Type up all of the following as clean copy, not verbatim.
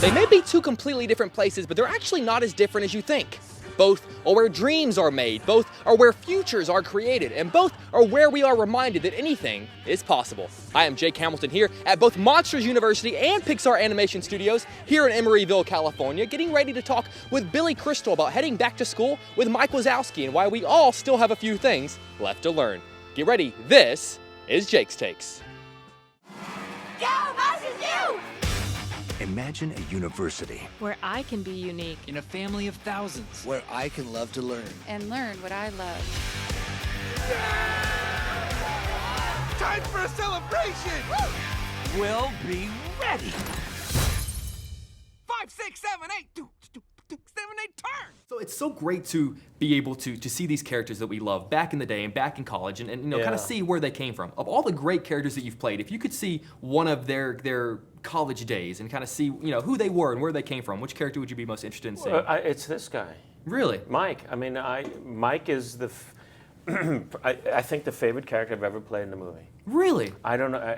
They may be two completely different places, but they're actually not as different as you think. Both are where dreams are made, both are where futures are created, and both are where we are reminded that anything is possible. I am Jake Hamilton here at both Monsters University and Pixar Animation Studios here in Emeryville, California, getting ready to talk with Billy Crystal about heading back to school with Mike Wazowski and why we all still have a few things left to learn. Get ready, this is Jake's Takes. Go, Monsters, you! Imagine a university where I can be unique. In a family of thousands. Where I can love to learn. And learn what I love. Time for a celebration! Woo! We'll be ready. 5, 6, 7, 8, 2, 7, 8, turn! So it's so great to be able to see these characters that we love back in the day and back in college and kind of see where they came from. Of all the great characters that you've played, if you could see one of their college days and kind of see who they were and where they came from, which character would you be most interested in seeing? It's this guy. Really? Mike. I mean, Mike is the, I think the favorite character I've ever played in a movie. Really? I don't know.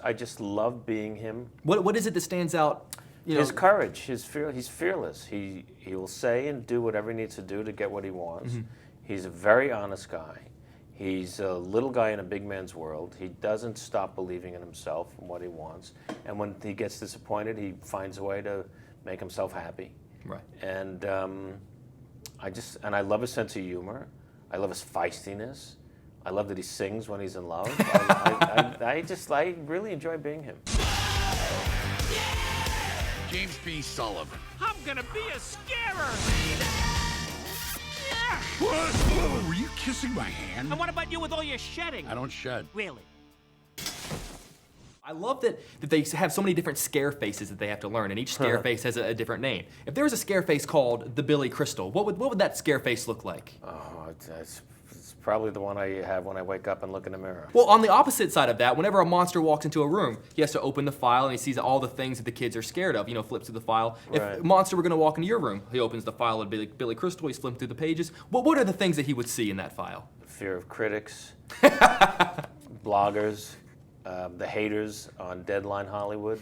I just love being him. What is it that stands out? His courage, he's fearless. He will say and do whatever he needs to do to get what he wants. Mm-hmm. He's a very honest guy. He's a little guy in a big man's world. He doesn't stop believing in himself and what he wants. And when he gets disappointed, he finds a way to make himself happy. Right. And I love his sense of humor. I love his feistiness. I love that he sings when he's in love. I really enjoy being him. James B. Sullivan. I'm gonna be a scarer. What? Whoa, were you kissing my hand? And what about you with all your shedding? I don't shed. Really? I love that they have so many different scare faces that they have to learn, and each scare face has a different name. If there was a scare face called the Billy Crystal, what would that scare face look like? Oh, it's probably the one I have when I wake up and look in the mirror. Well, on the opposite side of that, whenever a monster walks into a room, he has to open the file and he sees all the things that the kids are scared of. Flips through the file. If a monster were going to walk into your room, he opens the file of Billy Crystal, he's flipping through the pages. What are the things that he would see in that file? Fear of critics, bloggers, the haters on Deadline Hollywood,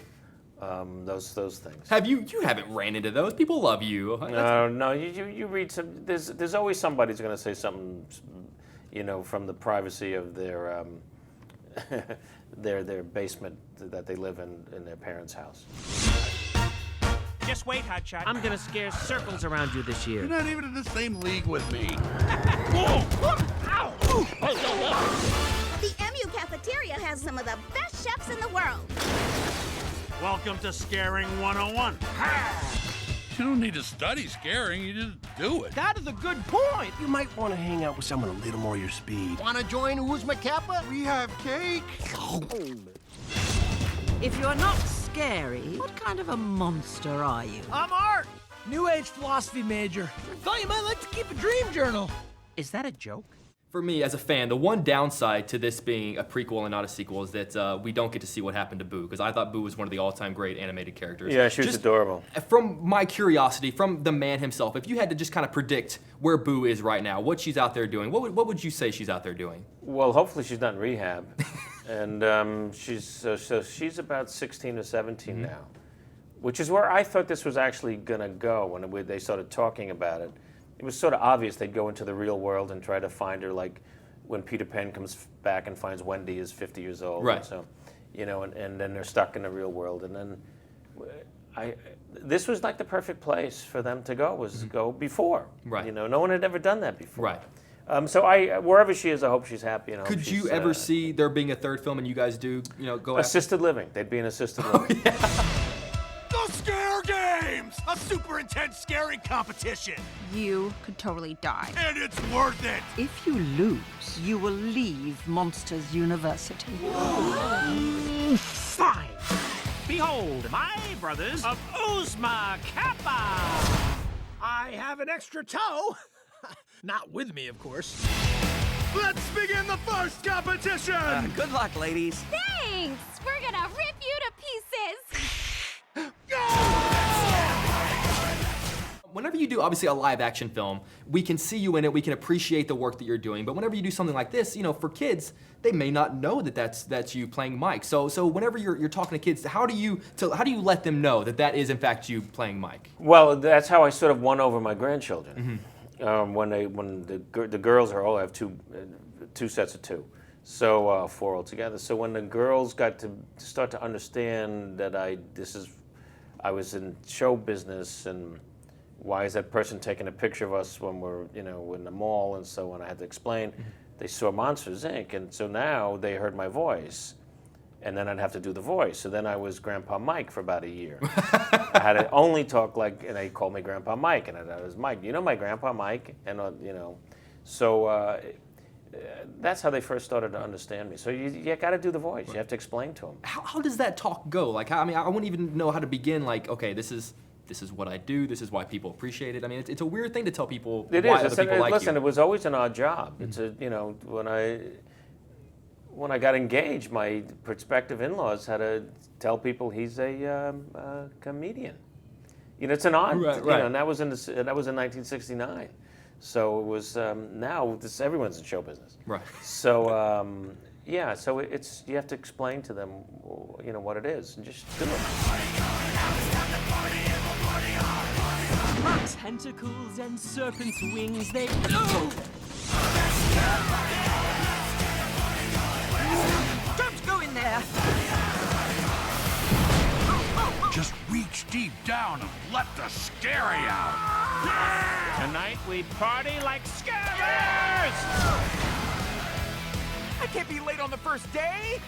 those things. You haven't ran into those? People love you. No, you read some. There's always somebody who's going to say something, from the privacy of their their basement that they live in their parents' house. Just wait, Hotshot. I'm gonna scare circles around you this year. You're not even in the same league with me. Ow! The MU cafeteria has some of the best chefs in the world. Welcome to Scaring 101. You don't need to study scaring, you just do it. That is a good point. You might want to hang out with someone a little more your speed. Want to join Uzma Kappa? We have cake. If you're not scary, what kind of a monster are you? I'm Art, New Age philosophy major. Thought you might like to keep a dream journal. Is that a joke? For me, as a fan, the one downside to this being a prequel and not a sequel is that we don't get to see what happened to Boo, because I thought Boo was one of the all-time great animated characters. Yeah, she was adorable. From my curiosity, from the man himself, if you had to just kind of predict where Boo is right now, what she's out there doing, what would you say she's out there doing? Well, hopefully she's not in rehab. And she's about 16 or 17 now, which is where I thought this was actually going to go when they started talking about it. It was sort of obvious they'd go into the real world and try to find her, like when Peter Pan comes back and finds Wendy is 50 years old. Right. And so, and then they're stuck in the real world. And then this was like the perfect place for them to go, go before. Right. No one had ever done that before. Right. So wherever she is, I hope she's happy. And I hope Could you she's, ever see there being a third film and you guys do, go assisted living? They'd be in assisted living. The Scare Games! A super intense scaring competition! You could totally die. And it's worth it! If you lose, you will leave Monsters University. Fine. Behold, my brothers of Uzma Kappa. I have an extra toe. Not with me, of course. Let's begin the first competition! Good luck, ladies. Thanks! We're gonna rip you to pieces! Whenever you do, obviously, a live action film, we can see you in it, we can appreciate the work that you're doing, but whenever you do something like this, you know, for kids, they may not know that that's you playing Mike. So whenever you're talking to kids, how do you let them know that is in fact you playing Mike? Well, that's how I sort of won over my grandchildren. When the girls are all, I have two sets of two, so 4 altogether. So when the girls got to start to understand that I was in show business, and why is that person taking a picture of us when we're, you know, in the mall, and so on, I had to explain. They saw Monsters, Inc., and so now they heard my voice, and then I'd have to do the voice. So then I was Grandpa Mike for about a year. I had to only talk like, and they called me Grandpa Mike, and I was Mike. You know my Grandpa Mike, and you know, so that's how they first started to understand me. So you got to do the voice. You have to explain to them. How does that talk go? Like, I mean, I wouldn't even know how to begin. Like, okay, this is what I do. This is why people appreciate it. I mean, it's a weird thing to tell people why other people like you. Listen, it was always an odd job. It's you know, when I got engaged, my prospective in-laws had to tell people he's a comedian. You know, it's an odd, right. You know, and that was in 1969. So it was now everyone's in show business. Right. So yeah, so you have to explain to them, you know, what it is, and just do it. Tentacles and serpents' wings, they... Don't go in there! Just reach deep down and let the scary out. Tonight we party like scarers! I can't be late on the first day.